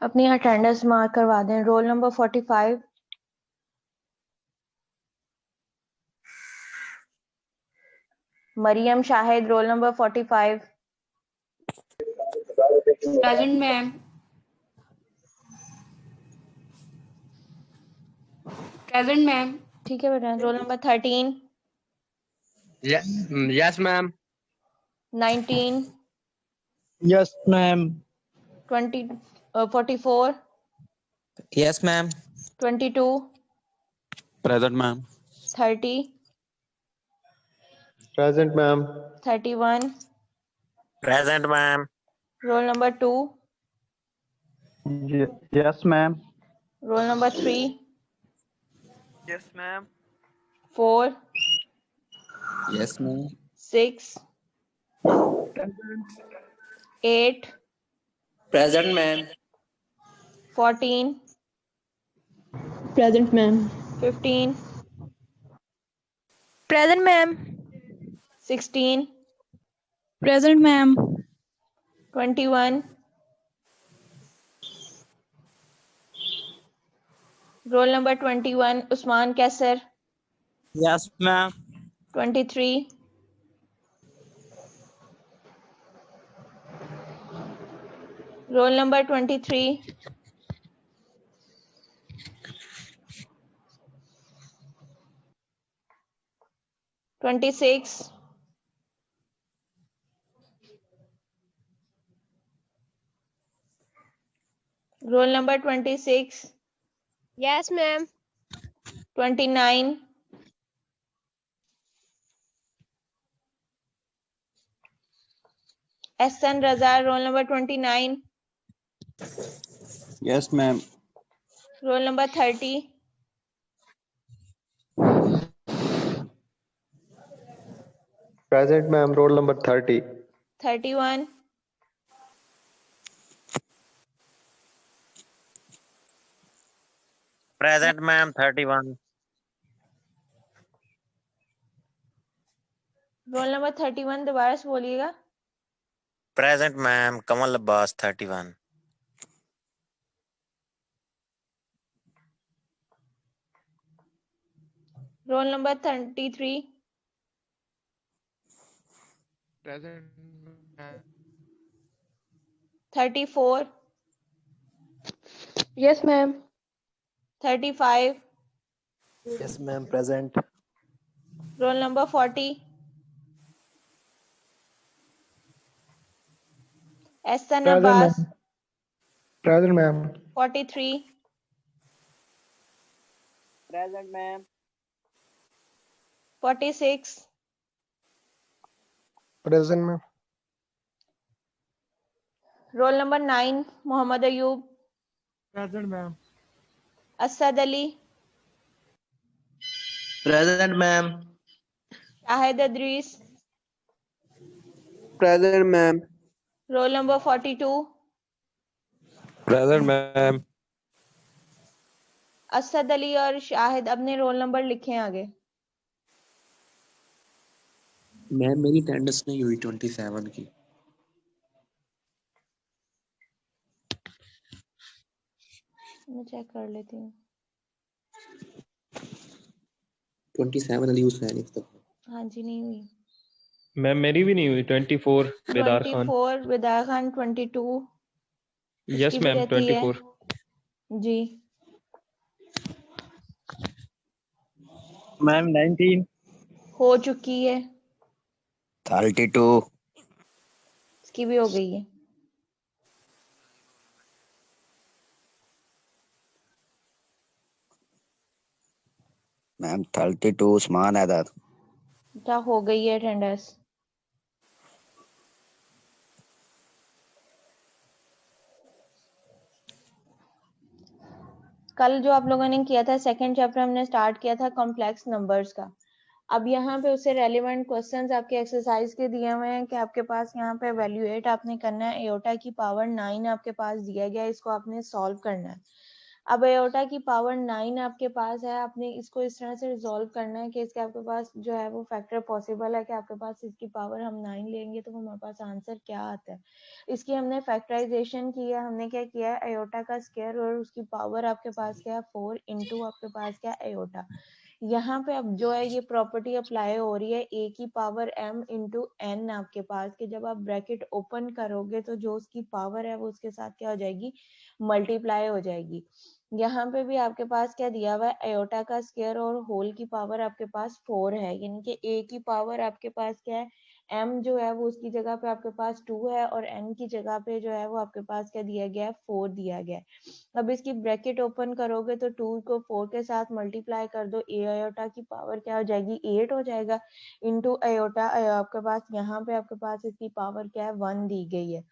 अपनी attendance mark करवा दें। Roll number 45, Mariam Shahid, roll number 45। Present, ma'am. Present, ma'am. ठीक है बेटा। Roll number 13, Yes, ma'am. 19, Yes, ma'am. 20, 44, Yes, ma'am. 22, Present, ma'am. 30, Present, ma'am. 31। Present, ma'am. Roll number 2, Yes, ma'am. Roll number 3, Yes, ma'am. 4, Yes, ma'am. 6, 8, Present, ma'am. 14, Present, ma'am. 15, Present, ma'am. 16, Present, ma'am. 21। Roll number 21, Usman Kaiser. Yes, ma'am. 23, roll number 23, 26, roll number 26, Yes, ma'am. 29, Ehsan Raza, roll number 29, Yes, ma'am. Roll number 30, Present, ma'am. Roll number 30. 31, Present, ma'am. 31. Roll number 31 दोबारा से बोलिएगा। Present, ma'am. Kamal Abbas, 31. Roll number 33, Present, ma'am. 34, Yes, ma'am. 35, Yes, ma'am. Present. Roll number 40, Ehsan Present, Abbas, ma'am. Present, ma'am. 43, Present, ma'am. 46, Present, ma'am. Roll number 9, Mohammad Ayub, Present, ma'am. Asad Ali, Present, ma'am. Shahid Idrees, Present, ma'am. Roll number 42, Present, ma'am. Asad Ali और शाहिद अपने roll number लिखें आगे। Ma'am मेरी attendance नहीं हुई 27 की। मैं check कर लेती हूँ। 27 अली हुसैन एक तो। हाँ जी, नहीं हुई। मैम मेरी भी नहीं हुई। 24 बेदार खान। 24 बेदार खान, 22 यस इसकी भी मैम रहती है 24। जी। Ma'am, 19. हो चुकी है, 32. इसकी भी हो गई है। मैम 32 उस्मान हैदर। क्या हो गई है अटेंडेंस। कल जो आप लोगों ने किया था सेकंड चैप्टर हमने स्टार्ट किया था कॉम्प्लेक्स नंबर्स का। अब यहाँ पे उससे रेलेवेंट क्वेश्चंस आपके एक्सरसाइज के दिए हुए हैं कि आपके पास यहाँ पे वैल्यूएट आपने करना है। एयोटा की पावर 9 आपके पास दिया गया है, इसको आपने सॉल्व करना है। अब एयोटा की पावर 9 आपके पास है, आपने इसको इस तरह से रिजॉल्व करना है कि इसके आपके पास जो है वो फैक्टर पॉसिबल है कि आपके पास इसकी पावर हम 9 लेंगे तो हमारे पास आंसर क्या आता है। इसकी हमने फैक्टराइजेशन किया, हमने क्या किया है एयोटा का स्क्वायर और उसकी पावर आपके पास क्या है 4 इंटू आपके पास क्या है एयोटा। यहाँ पे अब जो है ये प्रॉपर्टी अप्लाई हो रही है ए की पावर m इंटू एन आपके पास कि जब आप ब्रैकेट ओपन करोगे तो जो उसकी पावर है वो उसके साथ क्या हो जाएगी मल्टीप्लाई हो जाएगी। यहाँ पे भी आपके पास क्या दिया हुआ है एयोटा का स्क्वायर और होल की पावर आपके पास 4 है, यानी कि ए की पावर आपके पास क्या है m जो है वो उसकी जगह पे आपके पास 2 है और n की जगह पे जो है वो आपके पास क्या दिया गया है 4 दिया गया है। अब इसकी ब्रैकेट ओपन करोगे तो 2 को 4 के साथ मल्टीप्लाई कर दो, ए आयोटा की पावर क्या हो जाएगी 8 हो जाएगा इंटू आयोटा आपके पास यहाँ पे आपके पास इसकी पावर क्या है 1 दी गई है।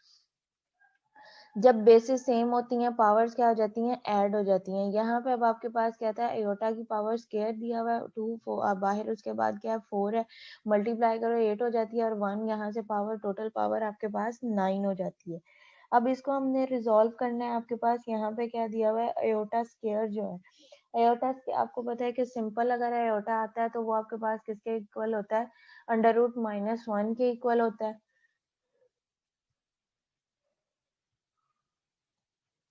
जब बेसिस सेम होती हैं पावर्स क्या हो जाती हैं ऐड हो जाती हैं। यहाँ पे अब आपके पास क्या था एयोटा की पावर स्क्वायर दिया हुआ है 2 4 बाहर उसके बाद क्या है 4 है, मल्टीप्लाई करो 8 हो जाती है और 1 यहाँ से पावर टोटल पावर आपके पास 9 हो जाती है। अब इसको हमने रिजॉल्व करना है, आपके पास यहाँ पे क्या दिया हुआ है एयोटा स्क्वायर जो है एयोटा आपको पता है कि सिंपल अगर एयोटा आता है तो वो आपके पास किसके इक्वल होता है √-1 के इक्वल होता है।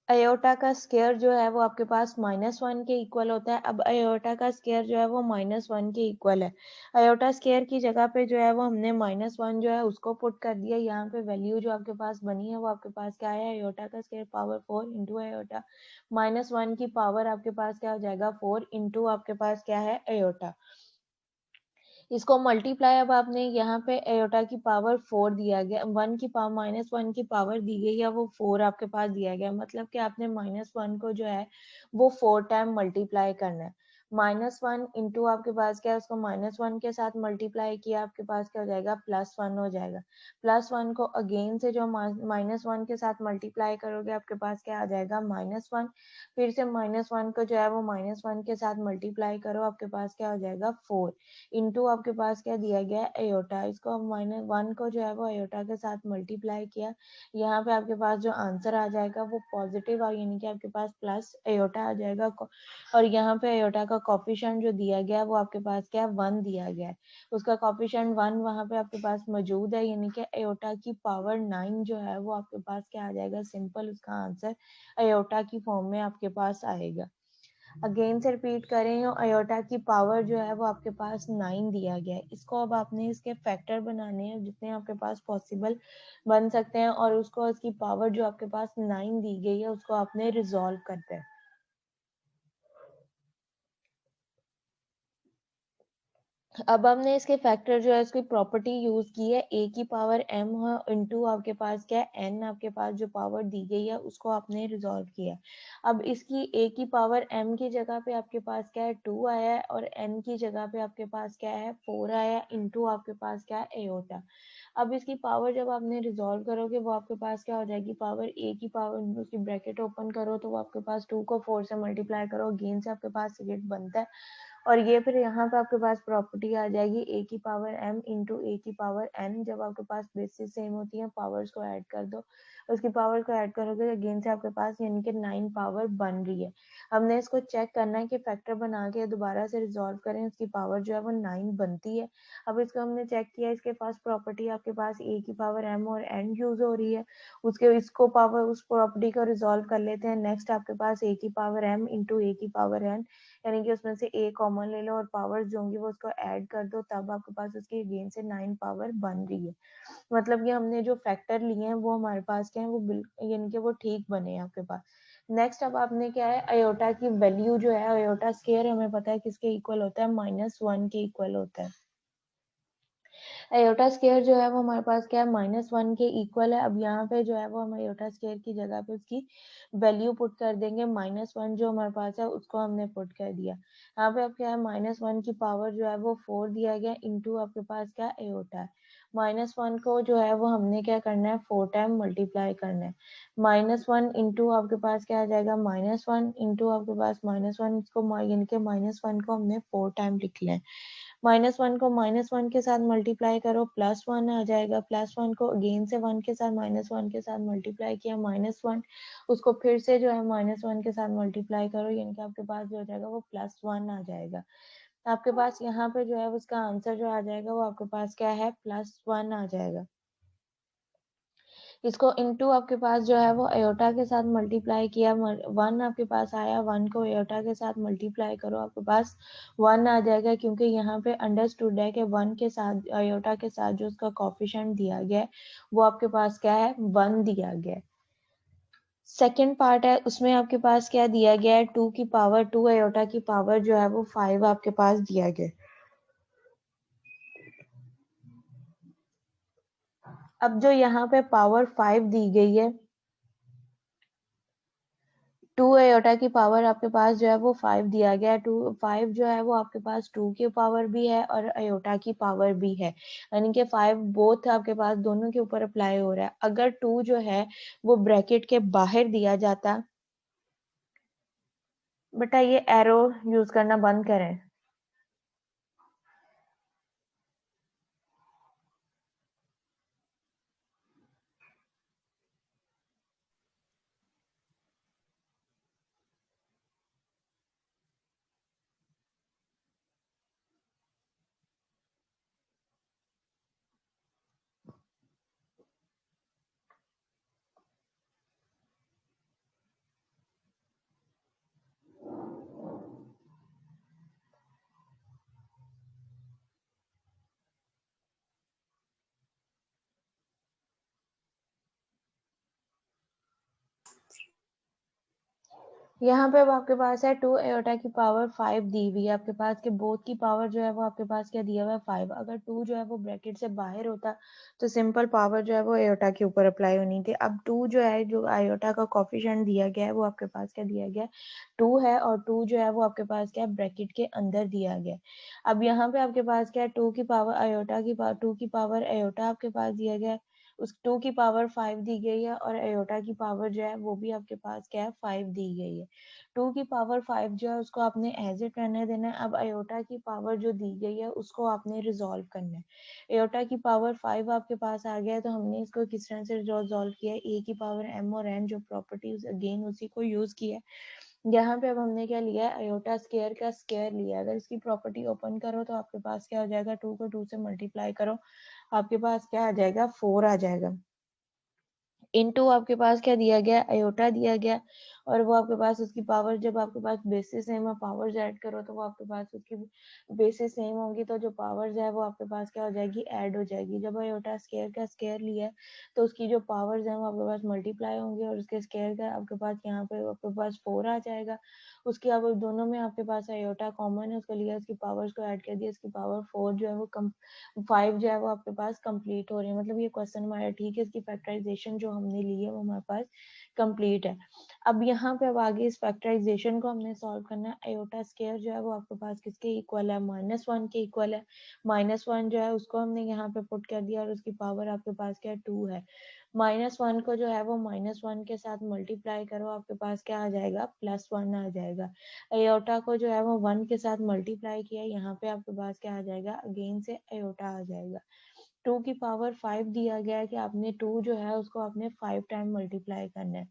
अयोटा का स्क्वायर जो है वो आपके पास -1 के इक्वल होता है। अब अयोटा का स्क्वायर जो है वो -1 के इक्वल है। अयोटा स्क्वायर की जगह पे जो है वो हमने -1 जो है उसको पुट कर दिया। यहाँ पे वैल्यू जो आपके पास बनी है वो आपके पास क्या है अयोटा का स्क्वायर पावर 4 इंटू अयोटा -1 की पावर आपके पास क्या हो जाएगा 4 इंटू आपके पास क्या है अयोटा। इसको मल्टीप्लाई अब आपने यहाँ पे एयोटा की पावर 4 दिया गया 1 की पावर -1 की पावर दी गई है वो 4 आपके पास दिया गया, मतलब कि आपने -1 को जो है वो 4 टाइम मल्टीप्लाई करना है। -1 इंटू आपके पास क्या है उसको -1 के साथ मल्टीप्लाई किया आपके पास क्या हो जाएगा +1 हो जाएगा। +1 को अगेन से जो -1 के साथ मल्टीप्लाई करोगे आपके पास क्या आ जाएगा -1, फिर से -1 को जो है वो -1 के साथ मल्टीप्लाई करो आपके पास क्या हो जाएगा 4 इंटू आपके पास क्या दिया गया है एयोटा। इसको -1 को जो है वो एयोटा के साथ मल्टीप्लाई किया, यहाँ पे आपके पास जो आंसर आ जाएगा वो पॉजिटिव और यानी कि आपके पास प्लस एयोटा आ जाएगा और यहाँ पे एयोटा का कोफिशिएंट जो दिया गया है वो आपके पास क्या है 1 दिया गया है, उसका कोफिशिएंट 1 वहाँ पे आपके पास मौजूद है, यानी कि एयोटा की पावर 9 जो है वो आपके पास क्या आ जाएगा सिंपल उसका आंसर एयोटा की फॉर्म में आपके पास आएगा। अगेन से रिपीट कर रही हूँ अयोटा की पावर जो है वो आपके पास 9 दिया गया है। इसको अब आपने इसके फैक्टर बनाने हैं जितने आपके पास पॉसिबल बन सकते हैं और उसको इसकी पावर जो आपके पास 9 दी गई है उसको आपने रिजॉल्व करते हैं। अब हमने इसके फैक्टर जो है इसकी प्रॉपर्टी यूज की है ए की पावर m इंटू आपके पास क्या है n आपके पास जो पावर दी गई है उसको आपने रिजॉल्व किया। अब इसकी a की पावर m की जगह पे आपके पास क्या है 2 आया है और n की जगह पे आपके पास क्या है 4 आया है इंटू आपके पास क्या है एयोटा। अब इसकी पावर जब आपने रिजॉल्व करोगे वो आपके पास क्या हो जाएगी पावर a की पावर उसकी ब्रैकेट ओपन करो तो वो आपके पास 2 को 4 से मल्टीप्लाई करो अगेन से आपके पास गेट बनता है और ये फिर यहाँ पे आपके पास प्रॉपर्टी आ जाएगी a की पावर m इंटू a की पावर n। जब आपके पास बेसिस सेम होती है पावर्स को ऐड कर दो, उसकी पावर को ऐड करोगे तो अगेन से आपके पास यानी कि 9 पावर बन रही है। हमने इसको चेक करना है कि फैक्टर बना के दोबारा से रिजॉल्व करें उसकी पावर जो है वो 9 बनती है। अब इसको हमने चेक किया इसके पास प्रॉपर्टी आपके पास a की पावर m और n यूज हो रही है, उसके इसको पावर उस प्रॉपर्टी को रिजॉल्व कर लेते हैं। नेक्स्ट आपके पास a की पावर m इंटू a की पावर n, यानी कि उसमें से a कॉमन ले लो और पावर्स जो होंगी वो उसको ऐड कर दो तब आपके पास उसकी अगेन से 9 पावर बन रही है। मतलब कि हमने जो फैक्टर लिए हैं वो हमारे पास क्या है वो यानी कि वो ठीक बने हैं आपके पास। नेक्स्ट अब आपने क्या है अयोटा की वैल्यू जो है अयोटा स्क्वायर हमें पता है किसके इक्वल होता है -1 के इक्वल होता है। अयोटा स्क्वायर जो है वो हमारे पास क्या है -1 के इक्वल है। अब यहाँ पे जो है वो हम अयोटा स्क्वायर की जगह पे उसकी वैल्यू पुट कर देंगे, -1 जो हमारे पास है उसको हमने पुट कर दिया। यहाँ पे अब क्या है -1 की पावर जो है वो 4 दिया गया इंटू आपके पास क्या अयोटा है। -1 को जो है वो हमने क्या करना है 4 टाइम मल्टीप्लाई करना है। -1 इंटू आपके पास क्या आ जाएगा -1 इंटू आपके पास -1 इसको यानी कि -1 को हमने 4 टाइम लिख लिया है। -1 को -1 के साथ मल्टीप्लाई करो, +1 आ जाएगा। +1 को अगेन से 1 के साथ -1 के साथ मल्टीप्लाई किया, -1 उसको फिर से जो है -1 के साथ मल्टीप्लाई करो, यानी कि आपके पास जो हो जाएगा वो +1 आ जाएगा। आपके पास यहाँ पे जो है उसका आंसर जो आ जाएगा वो आपके पास क्या है, +1 आ जाएगा। इसको इनटू आपके पास जो है वो अयोटा के साथ मल्टीप्लाई किया, 1 आपके पास आया, 1 को अयोटा के साथ मल्टीप्लाई करो, आपके पास 1 आ जाएगा, क्योंकि यहाँ पे अंडरस्टूड है कि 1 के साथ अयोटा के साथ जो उसका कोफिशिएंट दिया गया है वो आपके पास क्या है, 1 दिया गया है। सेकेंड पार्ट है, उसमें आपके पास क्या दिया गया है, 2 की पावर 2 अयोटा की पावर जो है वो 5 आपके पास दिया गया है। अब जो यहाँ पे पावर 5 दी गई है, 2 अयोटा की पावर आपके पास जो है वो 5 दिया गया है। 5 जो है वो आपके पास 2 की पावर भी है और अयोटा की पावर भी है, यानी कि 5 बोथ आपके पास दोनों के ऊपर अप्लाई हो रहा है। अगर 2 जो है वो ब्रैकेट के बाहर दिया जाता, बेटा ये एरो यूज करना बंद करें। यहाँ पे अब आपके पास है 2 अयोटा की पावर 5 दी हुई है आपके पास, के बोथ की पावर जो है वो आपके पास क्या दिया हुआ है, 5। अगर 2 जो है वो ब्रैकेट से बाहर होता तो सिंपल पावर जो है वो अयोटा के ऊपर अप्लाई होनी थी। अब 2 जो है, जो अयोटा का कोफिशिएंट दिया गया है वो आपके पास क्या दिया गया है, 2 है, और 2 जो है वो आपके पास क्या है, ब्रैकेट के अंदर दिया गया है। अब यहाँ पे आपके पास क्या है, 2 की पावर अयोटा की पावर 2 की पावर अयोटा आपके पास दिया गया है, उस 2 की पावर 5 दी गई है, और अयोटा की पावर जो है वो भी आपके पास क्या है, 5 दी गई है। 2 की पावर 5 जो है उसको आपने एज इट रहने देना है। अब अयोटा की पावर जो दी गई है उसको आपने रिजॉल्व करना है। अयोटा की पावर 5 आपके पास आ गया है, तो हमने इसको किस तरह से रिजॉल्व किया है, ए की पावर एम और एन जो प्रॉपर्टी अगेन उसी को यूज किया है। यहाँ पे अब हमने क्या लिया है, अयोटा स्क्वायर का स्क्वायर लिया है। अगर इसकी प्रॉपर्टी ओपन करो तो आपके पास क्या हो जाएगा, 2 को 2 से मल्टीप्लाई करो, आपके पास क्या आ जाएगा, 4 आ जाएगा। इनटू आपके पास क्या दिया गया, अयोटा दिया गया, और वो आपके पास उसकी पावर, जब आपके पास बेसिस सेम है, पावर्स ऐड करो तो वो आपके पास उसकी बेसिस सेम होंगी, तो जो पावर्स है वो आपके पास क्या हो जाएगी, ऐड हो जाएगी। जब अयोटा स्क्वायर का स्क्वायर लिया है तो उसकी जो पावर्स है वो आपके पास मल्टीप्लाई होंगी, और उसके स्क्वायर का आपके पास यहाँ पे आपके पास 4 आ जाएगा। उसके अब दोनों में आपके पास अयोटा कॉमन है, उसको लिया, उसकी पावर्स को ऐड कर दिया, इसकी पावर 4 जो है वो 5 जो है वो आपके पास कंप्लीट हो रही है। मतलब ये क्वेश्चन हमारा ठीक है, इसकी फैक्टराइजेशन जो हमने ली है वो हमारे पास कंप्लीट है। अब यहाँ पे अब आगे इस फैक्टराइजेशन को हमने सॉल्व करना है। अयोटा स्क्वायर जो है वो आपके पास किसके इक्वल है, -1 के इक्वल है। -1 जो है उसको हमने यहाँ पे पुट कर दिया, और उसकी पावर आपके पास क्या है, 2 है। -1 को जो है वो -1 के साथ मल्टीप्लाई करो, आपके पास क्या आ जाएगा, +1 आ जाएगा। अयोटा को जो है वो 1 के साथ मल्टीप्लाई किया, यहाँ पे आपके पास क्या आ जाएगा, अगेन से अयोटा आ जाएगा। 2 की पावर 5 दिया गया है कि आपने 2 जो है उसको आपने 5 टाइम मल्टीप्लाई करना है।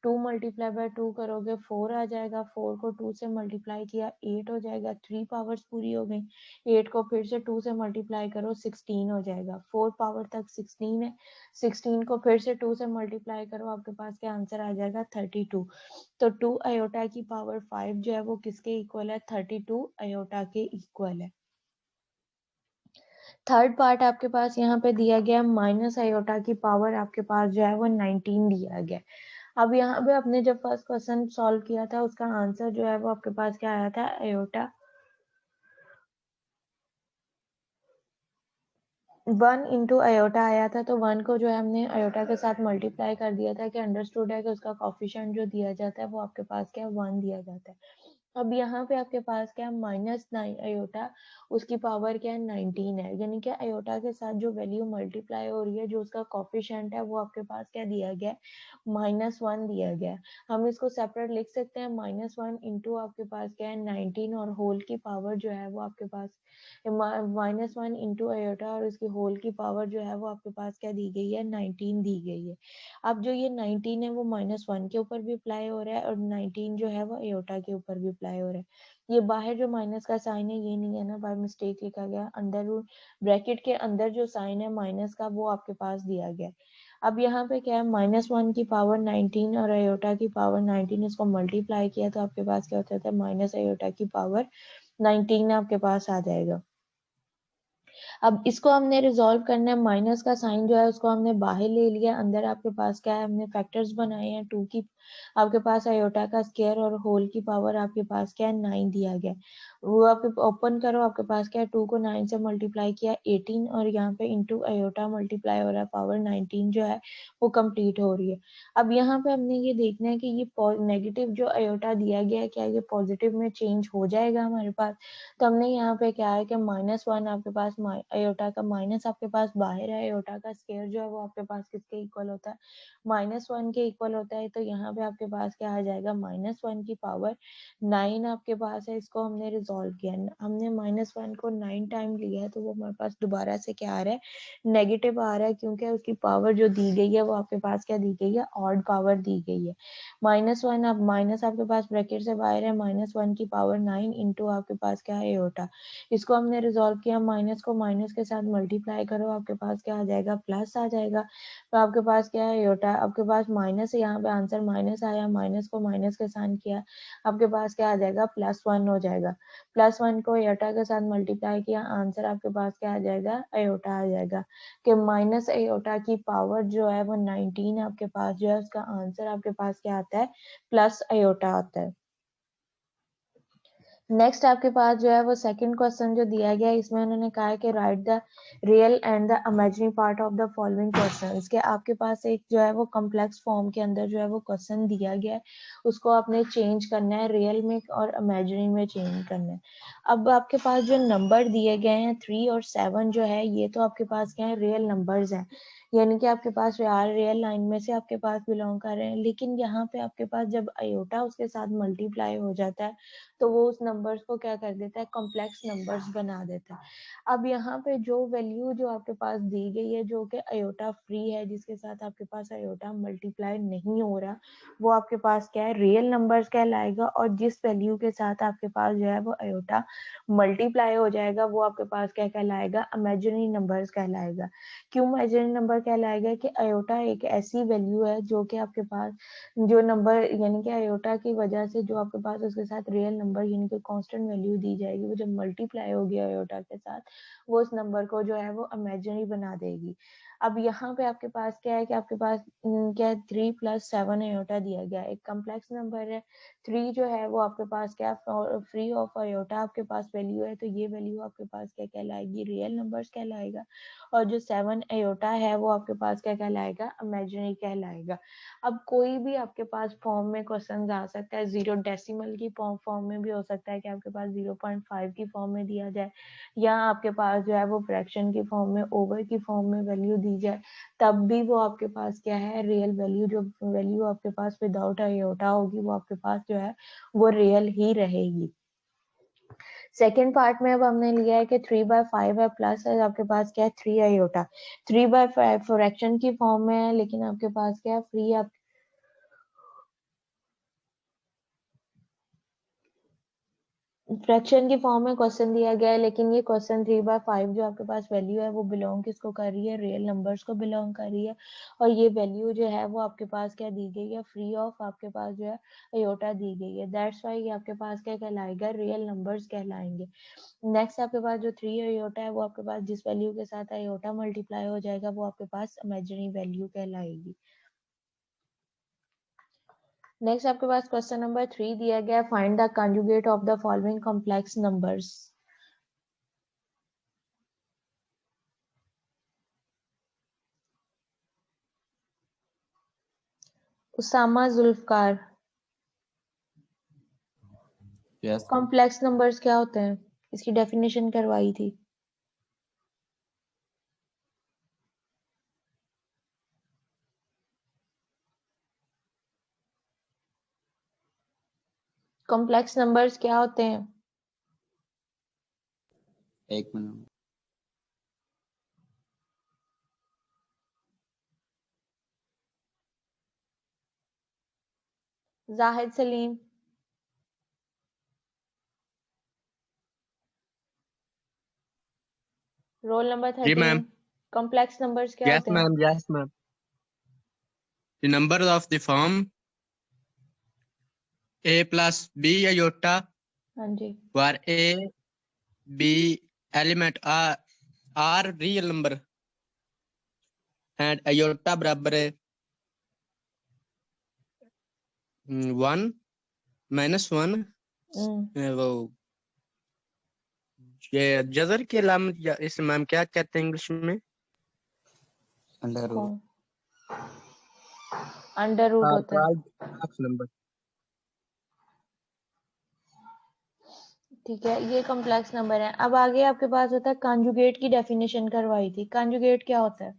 2 मल्टीप्लाई बाय 2 करोगे 4 आ जाएगा, 4 को 2 से मल्टीप्लाई किया 8 हो जाएगा, 3 पावर्स पूरी हो गई। 8 को फिर से 2 से मल्टीप्लाई करो 16 हो जाएगा, 4 पावर तक 16 है। 16 को फिर से 2 से मल्टीप्लाई करो, आपके पास क्या आंसर आ जाएगा, 32। तो 2 अयोटा की पावर 5 जो है वो किसके इक्वल है, 32 अयोटा के इक्वल है। थर्ड पार्ट आपके पास यहाँ पे दिया गया, माइनस अयोटा की पावर आपके पास जो है वो 19 दिया गया। अब यहाँ पे आपने जब फर्स्ट क्वेश्चन सॉल्व किया था उसका आंसर जो है वो आपके पास क्या आया था, अयोटा 1 इंटू अयोटा आया था, तो 1 को जो है हमने अयोटा के साथ मल्टीप्लाई कर दिया था कि अंडरस्टूड है कि उसका कोफिशिएंट जो दिया जाता है वो आपके पास क्या है, 1 दिया जाता है। अब यहाँ पे आपके पास क्या है -9 आयोटा, उसकी पावर क्या है 19 है, यानी कि आयोटा के साथ जो वैल्यू मल्टीप्लाई हो रही है, जो उसका कॉफिशिएंट है, वो आपके पास क्या दिया गया है, -1 दिया गया है। हम इसको सेपरेट लिख सकते हैं, -1 इंटू आपके पास क्या है 19 और होल की पावर जो है वो आपके पास -1 इंटू आयोटा और उसकी होल की पावर जो है वो आपके पास क्या दी गई है 19 दी गई है। अब जो ये 19 है वो -1 के ऊपर भी अप्लाई हो रहा है और 19 जो है वो आयोटा के ऊपर भी अप्लाई हो रहा है। ये बाहर जो माइनस का साइन है ये नहीं है ना, बाय मिस्टेक लिखा गया, अंडर ब्रैकेट के अंदर जो साइन है माइनस का वो आपके पास दिया गया है। अब यहाँ पे क्या है -1 की पावर 19 और आयोटा की पावर 19, इसको मल्टीप्लाई किया तो आपके पास क्या होता है माइनस आयोटा की पावर 19 आपके पास आ जाएगा। अब इसको हमने रिजॉल्व करना है, माइनस का साइन जो है उसको हमने बाहर ले लिया, अंदर आपके पास क्या है हमने फैक्टर्स बनाए हैं, 2 की आपके पास आयोटा का स्क्वायर और होल की पावर आपके पास क्या है 9 दिया गया। वो आप ओपन करो, आपके पास क्या है 2 को 9 से मल्टीप्लाई किया 18 और यहाँ पे इंटू आयोटा मल्टीप्लाई हो रहा है, पावर 19 जो है वो कंप्लीट हो रही है। अब यहाँ पे हमने ये देखना है कि ये नेगेटिव जो आयोटा दिया गया है क्या ये पॉजिटिव में चेंज हो जाएगा हमारे पास। तो हमने यहाँ पे क्या है कि -1 आपके पास आयोटा का माइनस आपके पास बाहर है, आयोटा का स्क्वायर जो है वो आपके पास किसके इक्वल होता है -1 के इक्वल होता है। तो यहाँ पे आपके पास क्या आ जाएगा -1 की पावर 9 आपके पास है। इसको हमने रिजॉल्व किया, हमने -1 को 9 टाइम लिया है तो वो हमारे पास दोबारा से क्या आ रहा है नेगेटिव आ रहा है, क्योंकि उसकी पावर जो दी गई है वो आपके पास क्या दी गई है ऑड पावर दी गई है। -1 अब माइनस आपके पास ब्रैकेट से बाहर है, -1 की पावर 9 इंटू आपके पास क्या है आयोटा। इसको हमने रिजॉल्व किया, माइनस को माइनस के साथ मल्टीप्लाई करो, आपके पास क्या आ जाएगा प्लस आ जाएगा। तो आपके पास क्या है आयोटा, आपके पास माइनस है, यहाँ पे आंसर माइनस आया, माइनस को माइनस के साथ किया, आपके पास क्या आ जाएगा +1 हो जाएगा। +1 को आयोटा के साथ मल्टीप्लाई किया, आंसर आपके पास क्या आ जाएगा आयोटा आ जाएगा। कि माइनस आयोटा की पावर जो है वो 19 आपके पास जो है उसका आंसर आपके पास क्या आता है प्लस आयोटा आता है। नेक्स्ट आपके पास जो है वो सेकंड क्वेश्चन जो दिया गया है, इसमें उन्होंने कहा है कि right the real and the imaginary part of the following questions, के आपके पास एक जो है वो कॉम्प्लेक्स फॉर्म के अंदर जो है वो क्वेश्चन दिया गया है, उसको आपने चेंज करना है, रियल में और इमेजिनरी में चेंज करना है। अब आपके पास जो नंबर दिए गए हैं 3 और 7 जो है ये तो आपके पास क्या है रियल नंबर्स हैं, यानी कि आपके पास रियल लाइन में से आपके पास बिलोंग कर रहे हैं। लेकिन यहाँ पे आपके पास जब आयोटा उसके साथ मल्टीप्लाई हो जाता है तो वो उस नंबर्स को क्या कर देता है कॉम्प्लेक्स नंबर्स बना देता है। अब यहाँ पे जो वैल्यू जो आपके पास दी गई है जो कि आयोटा फ्री है, जिसके साथ आपके पास आयोटा मल्टीप्लाई नहीं हो रहा, वो आपके पास क्या है रियल नंबर्स कहलाएगा। और जिस वैल्यू के साथ आपके पास जो है वो आयोटा मल्टीप्लाई हो जाएगा वो आपके पास क्या कहलाएगा इमेजिनरी नंबर्स कहलाएगा। क्यों इमेजिनरी नंबर कहलाएगा कि आयोटा एक ऐसी वैल्यू है जो कि आपके पास जो नंबर यानी कि आयोटा की वजह से जो आपके पास उसके साथ रियल नंबर यानी कि कांस्टेंट वैल्यू दी जाएगी, वो जब मल्टीप्लाई होगी आयोटा के साथ वो उस नंबर को जो है वो इमेजिनरी बना देगी। अब यहाँ पे आपके पास क्या है कि आपके पास क्या है 3 + 7 आयोटा दिया गया है, एक कम्प्लेक्स नंबर है। 3 जो है वो आपके पास क्या फ्री ऑफ आयोटा आपके पास वैल्यू है, तो ये वैल्यू आपके पास क्या कहलाएगी रियल नंबर्स कहलाएगा। और जो 7 आयोटा है वो आपके पास क्या कहलाएगा इमेजिनरी कहलाएगा। अब कोई भी आपके पास फॉर्म में क्वेश्चन आ सकता है, 0 डेसिमल की फॉर्म में भी हो सकता है कि आपके पास 0.5 की फॉर्म में दिया जाए, या आपके पास जो है वो फ्रैक्शन की फॉर्म में ओवर की फॉर्म में वैल्यू दी जाए, तब भी वो आपके पास क्या है रियल वैल्यू, जो वैल्यू आपके पास विदाउट आयोटा होगी वो आपके पास जो है वो रियल ही रहेगी। सेकेंड पार्ट में अब हमने लिया है कि 3/5 है प्लस है आपके पास क्या है 3 आयोटा, 3/5 फ्रैक्शन की फॉर्म में है, लेकिन आपके पास क्या है फ्री आप फ्रैक्शन की फॉर्म में क्वेश्चन दिया गया है, लेकिन ये क्वेश्चन 3/5 जो आपके पास वैल्यू है वो बिलोंग किसको कर रही है रियल नंबर्स को बिलोंग कर रही है। और ये वैल्यू जो है वो आपके पास क्या दी गई है फ्री ऑफ आपके पास जो है आयोटा दी गई है, दैट्स वाई ये आपके पास क्या कहलाएगा रियल नंबर्स कहलाएंगे। नेक्स्ट आपके पास जो 3 आयोटा है वो आपके पास जिस वैल्यू के साथ आयोटा मल्टीप्लाई हो जाएगा वो आपके पास इमेजिनरी वैल्यू कहलाएगी। नेक्स्ट आपके पास क्वेश्चन नंबर 3 दिया गया, find the conjugate of the following complex numbers. Usama Zulfiqar. Yes. Complex numbers क्या होते हैं? इसकी डेफिनेशन करवाई थी। कॉम्प्लेक्स नंबर्स क्या होते हैं? एक मिनट। जाहिद सलीम, रोल नंबर जी मैम। 13। कॉम्प्लेक्स नंबर्स क्या Yes होते हैं? Ma'am, yes ma'am. The number of the form a plus b iota हाँ जी, where a b element are real number and iota बराबर है 1 -1 वो ये जजर के अलामत या इस मैम क्या कहते हैं इंग्लिश में? Under root. कौन? अंडर रूट होता है। नंबर। ठीक है, ये कॉम्प्लेक्स नंबर है। अब आगे आपके पास होता है कॉन्जुगेट की डेफिनेशन करवाई थी। कॉन्जुगेट क्या होता है?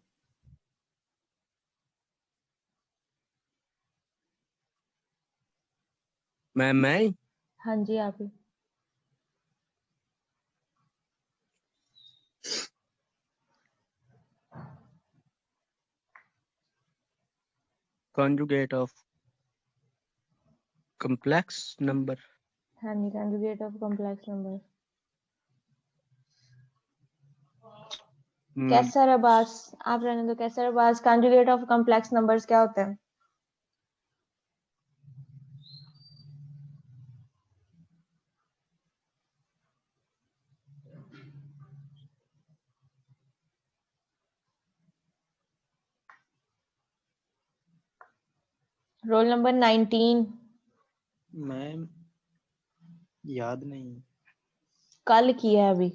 मैं हाँ जी, आप ही। conjugate of complex number। हाँ जी, conjugate of complex number. Qaiser Abbas, आप रहने दो। Qaiser Abbas, conjugate of complex numbers क्या होता है? Roll number 19। मैम याद नहीं। कल किया है अभी।